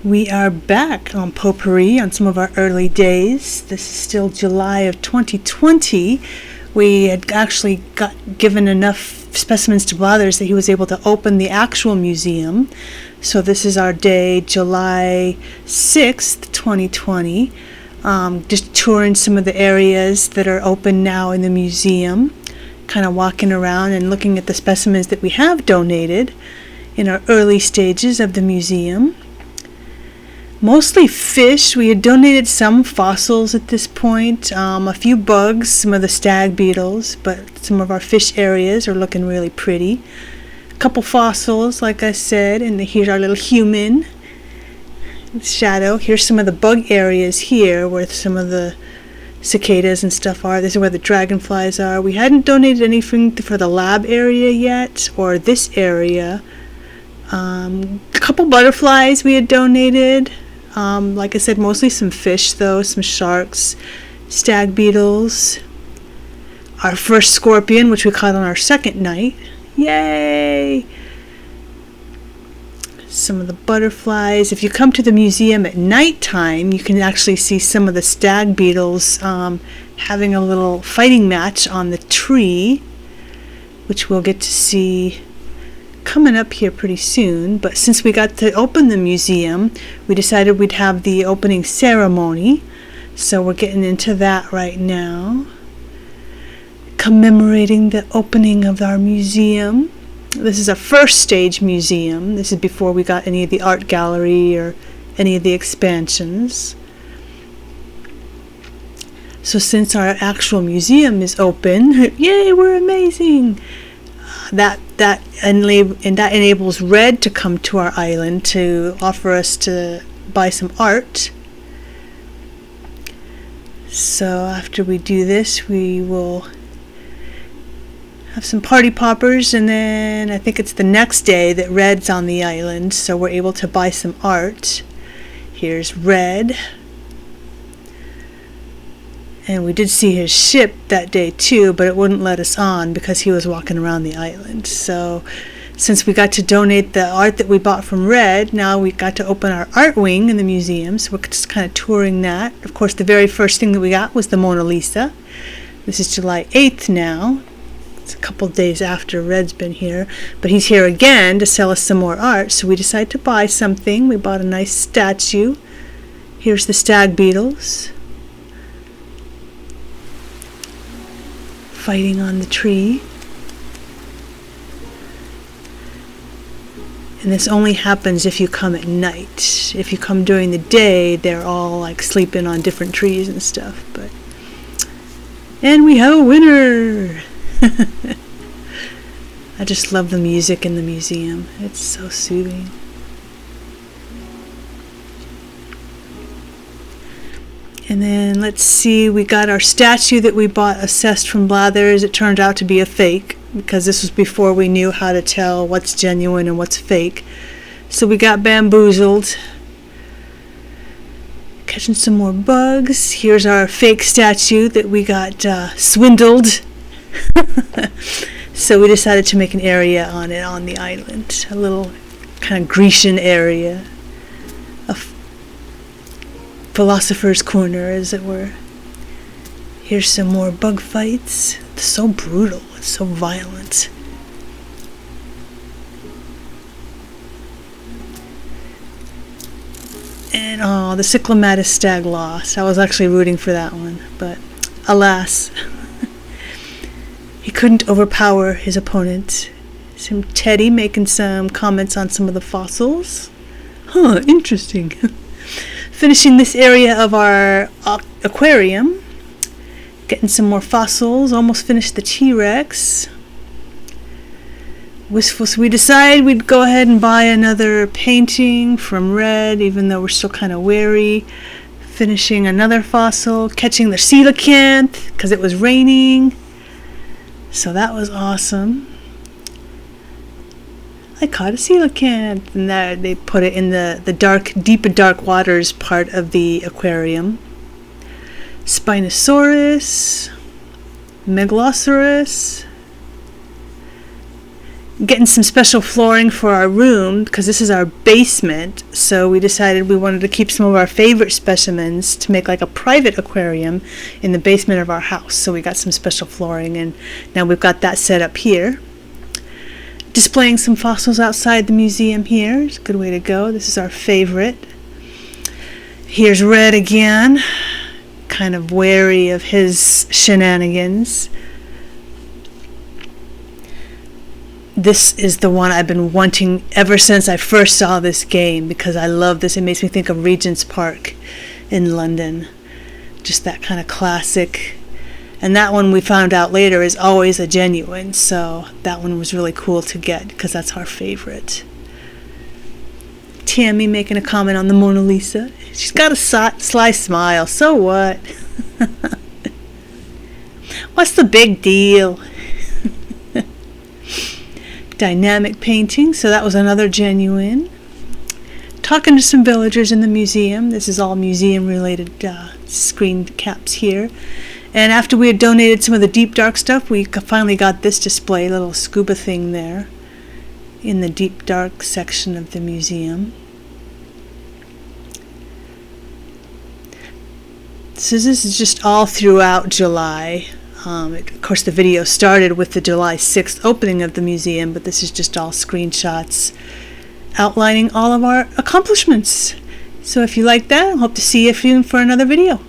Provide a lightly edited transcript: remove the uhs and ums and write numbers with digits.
We are back on Potpourri on some of our early days. This is still July of 2020. We had actually got given enough specimens to Blathers that he was able to open the actual museum. So this is our day, July 6th, 2020. Just touring some of the areas that are open now in the museum. Kind of walking around and looking at the specimens that we have donated in our early stages of the museum. Mostly fish. We had donated some fossils at this point, a few bugs, some of the stag beetles, but some of our fish areas are looking really pretty. A couple fossils, like I said, and here's our little human shadow. Here's some of the bug areas here where some of the cicadas and stuff are. This is where the dragonflies are. We hadn't donated anything for the lab area yet, or this area. A couple butterflies we had donated. Like I said, mostly some fish though, some sharks, stag beetles. Our first scorpion, which we caught on our second night. Yay! Some of the butterflies. If you come to the museum at nighttime, you can actually see some of the stag beetles having a little fighting match on the tree, which we'll get to see coming up here pretty soon. But since we got to open the museum, we decided we'd have the opening ceremony, so we're getting into that right now, commemorating the opening of our museum. This is a first stage museum. This is before we got any of the art gallery or any of the expansions. So since our actual museum is open, yay, we're amazing! That enables Red to come to our island to offer us to buy some art. So after we do this, we will have some party poppers, and then I think it's the next day that Red's on the island, so we're able to buy some art. Here's Red. And we did see his ship that day too, but it wouldn't let us on because he was walking around the island. So since we got to donate the art that we bought from Red, now we got to open our art wing in the museum. So we're just kind of touring that. Of course, the very first thing that we got was the Mona Lisa. This is July 8th now. It's a couple days after Red's been here. But he's here again to sell us some more art. So we decided to buy something. We bought a nice statue. Here's the stag beetles fighting on the tree. And this only happens if you come at night. If you come during the day, they're all like sleeping on different trees and stuff. And we have a winner! I just love the music in the museum. It's so soothing. And then let's see, we got our statue that we bought assessed from Blathers. It turned out to be a fake because this was before we knew how to tell what's genuine and what's fake. So we got bamboozled. Catching some more bugs. Here's our fake statue that we got swindled. So we decided to make an area on it on the island. A little kind of Grecian area. Philosopher's corner, as it were. Here's some more bug fights. It's so brutal. It's so violent. And the Cyclomatus stag lost. I was actually rooting for that one, but alas, he couldn't overpower his opponent. Some Teddy making some comments on some of the fossils. Huh, interesting. Finishing this area of our aquarium. Getting some more fossils. Almost finished the T-Rex. Wistful. So we decided we'd go ahead and buy another painting from Red, even though we're still kind of wary. Finishing another fossil. Catching the coelacanth because it was raining. So that was awesome. I caught a coelacanth, and they put it in the dark, deep and dark waters part of the aquarium. Spinosaurus, Megalosaurus, getting some special flooring for our room because this is our basement, so we decided we wanted to keep some of our favorite specimens to make like a private aquarium in the basement of our house. So we got some special flooring, and now we've got that set up here. Displaying some fossils outside the museum here. It's a good way to go. This is our favorite. Here's Red again, kind of wary of his shenanigans. This is the one I've been wanting ever since I first saw this game, because I love this. It makes me think of Regent's Park in London. Just that kind of classic. And that one we found out later is always a genuine, so that one was really cool to get because that's our favorite. Tammy making a comment on the Mona Lisa. She's got a sly smile, so what? What's the big deal? Dynamic painting, so that was another genuine. Talking to some villagers in the museum. This is all museum related screen caps here. And after we had donated some of the deep dark stuff, we finally got this display, little scuba thing there in the deep dark section of the museum. So this is just all throughout July. Of course, the video started with the July 6th opening of the museum, but this is just all screenshots outlining all of our accomplishments. So if you like that, I hope to see you soon for another video.